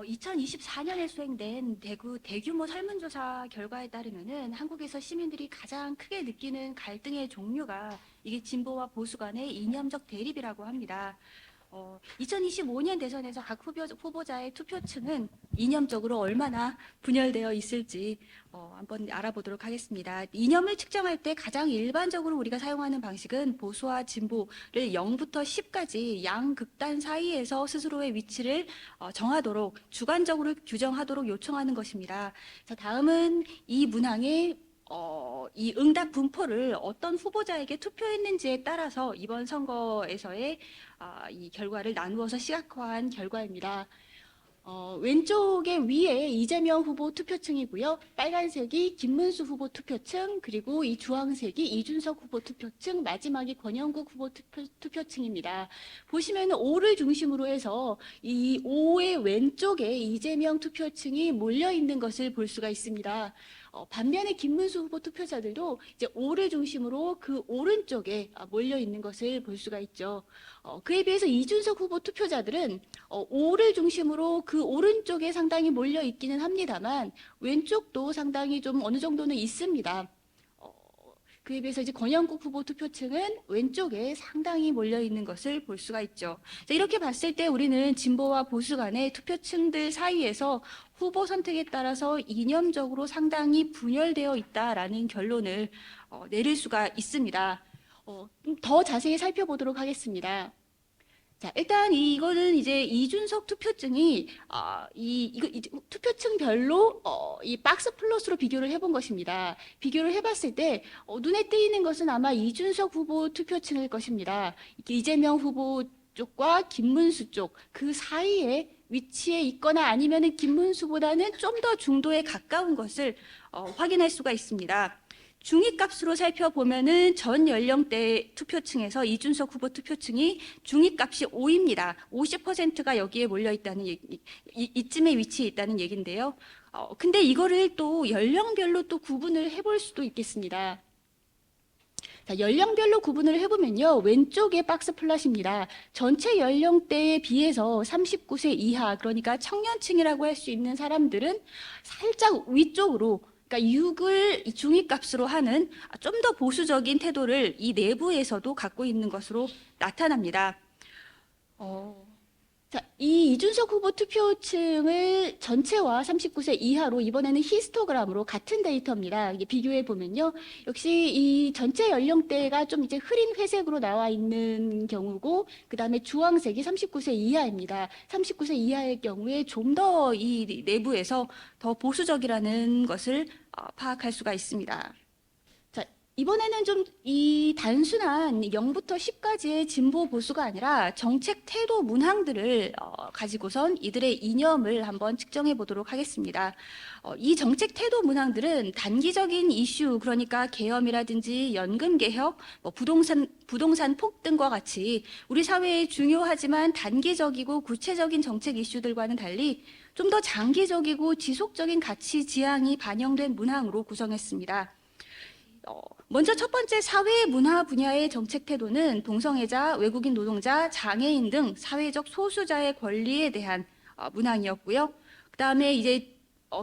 2024년에 수행된 대규모 설문조사 결과에 따르면은 한국에서 시민들이 가장 크게 느끼는 갈등의 종류가 이게 진보와 보수 간의 이념적 대립이라고 합니다. 2025년 대선에서 각 후보자의 투표층은 이념적으로 얼마나 분열되어 있을지 한번 알아보도록 하겠습니다. 이념을 측정할 때 가장 일반적으로 우리가 사용하는 방식은 보수와 진보를 0부터 10까지 양극단 사이에서 스스로의 위치를 정하도록 주관적으로 규정하도록 요청하는 것입니다. 자, 다음은 이 문항의 이 응답 분포를 어떤 후보자에게 투표했는지에 따라서 이번 선거에서의 이 결과를 나누어서 시각화한 결과입니다. 왼쪽에 위에 이재명 후보 투표층이고요. 빨간색이 김문수 후보 투표층, 그리고 이 주황색이 이준석 후보 투표층, 마지막이 권영국 후보 투표층입니다. 보시면 5를 중심으로 해서 이 5의 왼쪽에 이재명 투표층이 몰려 있는 것을 볼 수가 있습니다. 반면에 김문수 후보 투표자들도 이제 5를 중심으로 그 오른쪽에 몰려 있는 것을 볼 수가 있죠. 그에 비해서 이준석 후보 투표자들은 5를 중심으로 그 오른쪽에 상당히 몰려 있기는 합니다만 왼쪽도 상당히 좀 어느 정도는 있습니다. 그에 비해서 이제 권영국 후보 투표층은 왼쪽에 상당히 몰려 있는 것을 볼 수가 있죠. 자, 이렇게 봤을 때 우리는 진보와 보수 간의 투표층들 사이에서 후보 선택에 따라서 이념적으로 상당히 분열되어 있다라는 결론을 내릴 수가 있습니다. 더 자세히 살펴보도록 하겠습니다. 자, 일단 이거는 이제 이준석 투표층이 이 투표층별로 이 박스 플러스로 비교를 해본 것입니다. 비교를 해봤을 때 눈에 띄는 것은 아마 이준석 후보 투표층일 것입니다. 이재명 후보 쪽과 김문수 쪽 그 사이에 위치에 있거나 아니면은 김문수보다는 좀 더 중도에 가까운 것을 확인할 수가 있습니다. 중위값으로 살펴보면은 전 연령대 투표층에서 이준석 후보 투표층이 중위값이 5입니다. 50%가 여기에 몰려 있다는 이쯤에 위치해 있다는 얘긴데요. 근데 이거를 또 연령별로 또 구분을 해볼 수도 있겠습니다. 자, 연령별로 구분을 해보면요. 왼쪽에 박스 플랫입니다. 전체 연령대에 비해서 39세 이하, 그러니까 청년층이라고 할 수 있는 사람들은 살짝 위쪽으로, 그러니까 6을 중위값으로 하는 좀 더 보수적인 태도를 이 내부에서도 갖고 있는 것으로 나타납니다. 자, 이 이준석 후보 투표층을 전체와 39세 이하로 이번에는 히스토그램으로 같은 데이터입니다. 이게 비교해 보면요. 역시 이 전체 연령대가 좀 이제 흐린 회색으로 나와 있는 경우고, 그 다음에 주황색이 39세 이하입니다. 39세 이하의 경우에 좀 더 이 내부에서 더 보수적이라는 것을 파악할 수가 있습니다. 이번에는 좀 이 단순한 0부터 10까지의 진보 보수가 아니라 정책 태도 문항들을 가지고선 이들의 이념을 한번 측정해 보도록 하겠습니다. 이 정책 태도 문항들은 단기적인 이슈, 그러니까 계엄이라든지 연금 개혁, 부동산 폭등과 같이 우리 사회에 중요하지만 단기적이고 구체적인 정책 이슈들과는 달리 좀 더 장기적이고 지속적인 가치 지향이 반영된 문항으로 구성했습니다. 먼저 첫 번째 사회 문화 분야의 정책 태도는 동성애자, 외국인 노동자, 장애인 등 사회적 소수자의 권리에 대한 문항이었고요. 그 다음에 이제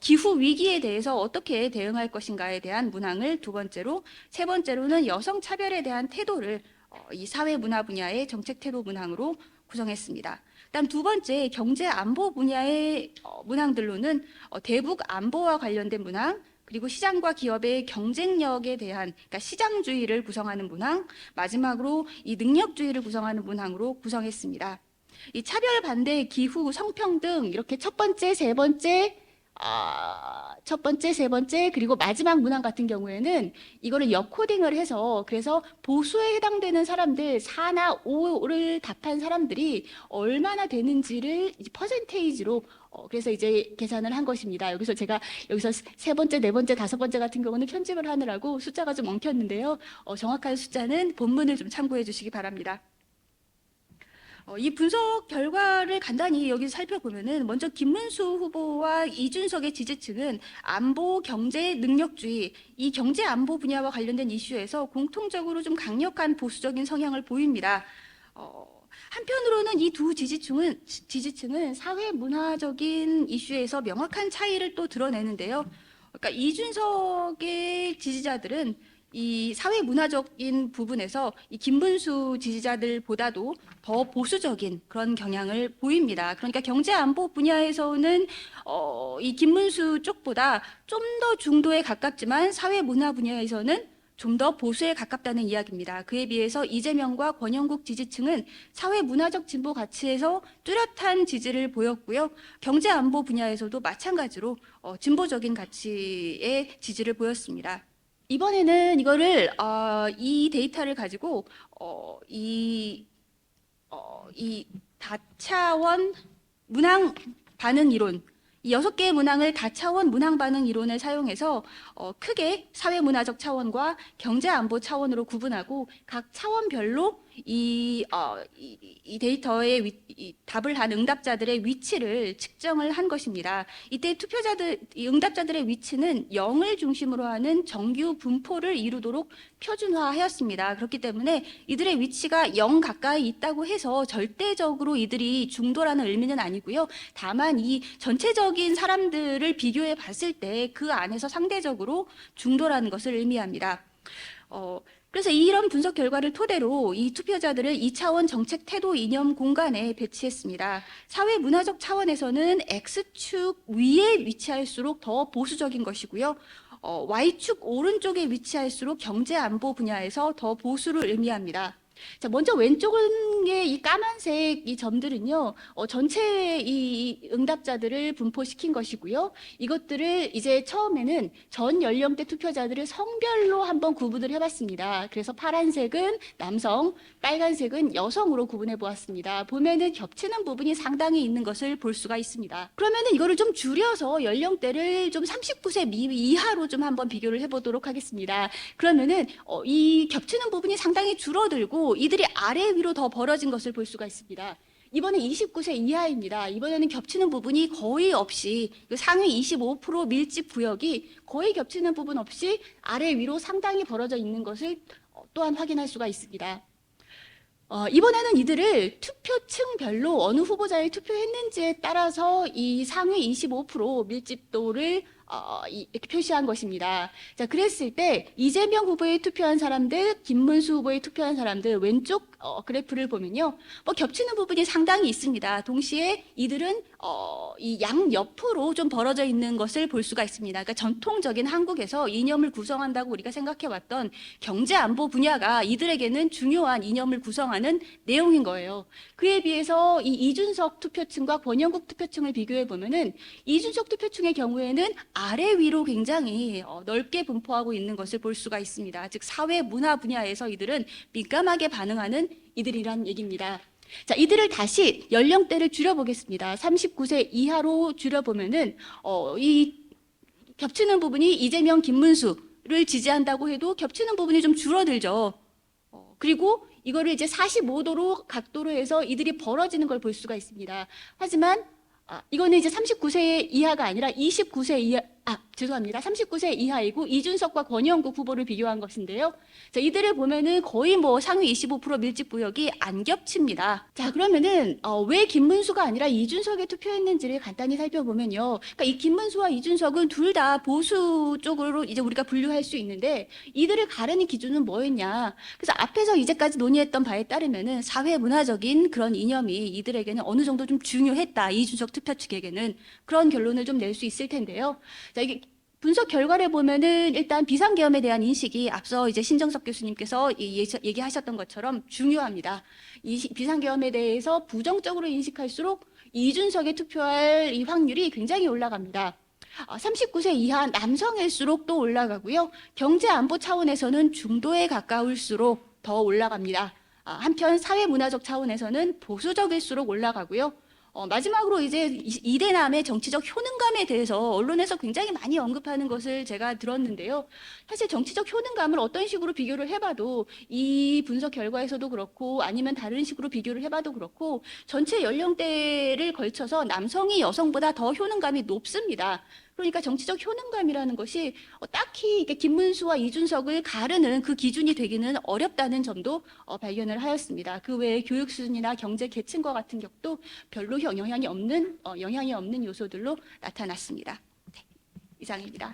기후 위기에 대해서 어떻게 대응할 것인가에 대한 문항을 두 번째로, 세 번째로는 여성 차별에 대한 태도를 이 사회 문화 분야의 정책 태도 문항으로 구성했습니다. 그다음 두 번째 경제 안보 분야의 문항들로는 대북 안보와 관련된 문항, 그리고 시장과 기업의 경쟁력에 대한, 그러니까 시장주의를 구성하는 문항, 마지막으로 이 능력주의를 구성하는 문항으로 구성했습니다. 이 차별 반대, 기후, 성평등 이렇게 첫 번째, 세 번째, 세 번째, 그리고 마지막 문항 같은 경우에는 이거를 역코딩을 해서, 그래서 보수에 해당되는 사람들 4나 5를 답한 사람들이 얼마나 되는지를 퍼센테이지로 그래서 이제 계산을 한 것입니다. 제가 여기서 세 번째, 네 번째, 다섯 번째 같은 경우는 편집을 하느라고 숫자가 좀 엉켰는데요. 정확한 숫자는 본문을 좀 참고해 주시기 바랍니다. 이 분석 결과를 간단히 여기서 살펴보면은 먼저 김문수 후보와 이준석의 지지층은 안보, 경제, 능력주의, 이 경제 안보 분야와 관련된 이슈에서 공통적으로 좀 강력한 보수적인 성향을 보입니다. 한편으로는 이 두 지지층은 사회 문화적인 이슈에서 명확한 차이를 또 드러내는데요. 그러니까 이준석의 지지자들은 이 사회 문화적인 부분에서 이 김문수 지지자들보다도 더 보수적인 그런 경향을 보입니다. 그러니까 경제 안보 분야에서는 이 김문수 쪽보다 좀 더 중도에 가깝지만 사회 문화 분야에서는 좀 더 보수에 가깝다는 이야기입니다. 그에 비해서 이재명과 권영국 지지층은 사회 문화적 진보 가치에서 뚜렷한 지지를 보였고요. 경제 안보 분야에서도 마찬가지로 진보적인 가치의 지지를 보였습니다. 이번에는 이거를 이 데이터를 가지고 이 다차원 문항 반응 이론, 이 6개의 문항을 다차원 문항 반응 이론을 사용해서 크게 사회문화적 차원과 경제안보 차원으로 구분하고 각 차원별로 이 데이터의 이 답을 한 응답자들의 위치를 측정을 한 것입니다. 이때 응답자들의 위치는 0을 중심으로 하는 정규 분포를 이루도록 표준화하였습니다. 그렇기 때문에 이들의 위치가 0 가까이 있다고 해서 절대적으로 이들이 중도라는 의미는 아니고요. 다만 이 전체적인 사람들을 비교해 봤을 때 그 안에서 상대적으로 중도라는 것을 의미합니다. 그래서 이런 분석 결과를 토대로 이 투표자들을 2차원 정책 태도 이념 공간에 배치했습니다. 사회 문화적 차원에서는 X축 위에 위치할수록 더 보수적인 것이고요. Y축 오른쪽에 위치할수록 경제 안보 분야에서 더 보수를 의미합니다. 자, 먼저 왼쪽의 이 까만색 이 점들은요, 전체 이 응답자들을 분포시킨 것이고요. 이것들을 이제 처음에는 전 연령대 투표자들을 성별로 한번 구분을 해봤습니다. 그래서 파란색은 남성, 빨간색은 여성으로 구분해 보았습니다. 보면은 겹치는 부분이 상당히 있는 것을 볼 수가 있습니다. 그러면은 이거를 좀 줄여서 연령대를 좀 39세 이하로 좀 한번 비교를 해보도록 하겠습니다. 그러면은 이 겹치는 부분이 상당히 줄어들고 이들이 아래 위로 더 벌어진 것을 볼 수가 있습니다. 이번에 29세 이하입니다. 이번에는 겹치는 부분이 거의 없이 상위 25% 밀집 구역이 거의 겹치는 부분 없이 아래 위로 상당히 벌어져 있는 것을 또한 확인할 수가 있습니다. 이번에는 이들을 투표층별로 어느 후보자에 투표했는지에 따라서 이 상위 25% 밀집도를 이렇게 표시한 것입니다. 자, 그랬을 때 이재명 후보에 투표한 사람들, 김문수 후보에 투표한 사람들 왼쪽 그래프를 보면요, 뭐 겹치는 부분이 상당히 있습니다. 동시에 이들은 이 양옆으로 좀 벌어져 있는 것을 볼 수가 있습니다. 그러니까 전통적인 한국에서 이념을 구성한다고 우리가 생각해왔던 경제 안보 분야가 이들에게는 중요한 이념을 구성하는 내용인 거예요. 그에 비해서 이 이준석 투표층과 권영국 투표층을 비교해 보면은 이준석 투표층의 경우에는 아래 위로 굉장히 넓게 분포하고 있는 것을 볼 수가 있습니다. 즉 사회 문화 분야에서 이들은 민감하게 반응하는 이들이란 얘기입니다. 자, 이들을 다시 연령대를 줄여보겠습니다. 39세 이하로 줄여보면은 이 겹치는 부분이 이재명, 김문수를 지지한다고 해도 겹치는 부분이 좀 줄어들죠. 그리고 이거를 이제 45도로 각도로 해서 이들이 벌어지는 걸 볼 수가 있습니다. 하지만 이거는 이제 39세 이하가 아니라 29세 이하, 죄송합니다. 39세 이하이고 이준석과 권영국 후보를 비교한 것인데요. 자, 이들을 보면은 거의 뭐 상위 25% 밀집 구역이 안 겹칩니다. 자, 그러면은 왜 김문수가 아니라 이준석에 투표했는지를 간단히 살펴보면요. 그러니까 이 김문수와 이준석은 둘 다 보수 쪽으로 이제 우리가 분류할 수 있는데 이들을 가르는 기준은 뭐였냐? 그래서 앞에서 이제까지 논의했던 바에 따르면은 사회 문화적인 그런 이념이 이들에게는 어느 정도 좀 중요했다. 이준석 투표 측에게는 그런 결론을 좀 낼 수 있을 텐데요. 자, 이게 분석 결과를 보면은 일단 비상계엄에 대한 인식이 앞서 이제 신정석 교수님께서 얘기하셨던 것처럼 중요합니다. 이 비상계엄에 대해서 부정적으로 인식할수록 이준석에 투표할 이 확률이 굉장히 올라갑니다. 39세 이하 남성일수록 또 올라가고요. 경제안보 차원에서는 중도에 가까울수록 더 올라갑니다. 한편 사회문화적 차원에서는 보수적일수록 올라가고요. 마지막으로 이제 이대남의 정치적 효능감에 대해서 언론에서 굉장히 많이 언급하는 것을 제가 들었는데요. 사실 정치적 효능감을 어떤 식으로 비교를 해봐도 이 분석 결과에서도 그렇고 아니면 다른 식으로 비교를 해봐도 그렇고 전체 연령대를 걸쳐서 남성이 여성보다 더 효능감이 높습니다. 그러니까 정치적 효능감이라는 것이 딱히 이렇게 김문수와 이준석을 가르는 그 기준이 되기는 어렵다는 점도 발견을 하였습니다. 그 외에 교육 수준이나 경제 계층과 같은 격도 별로 영향이 없는 요소들로 나타났습니다. 네, 이상입니다.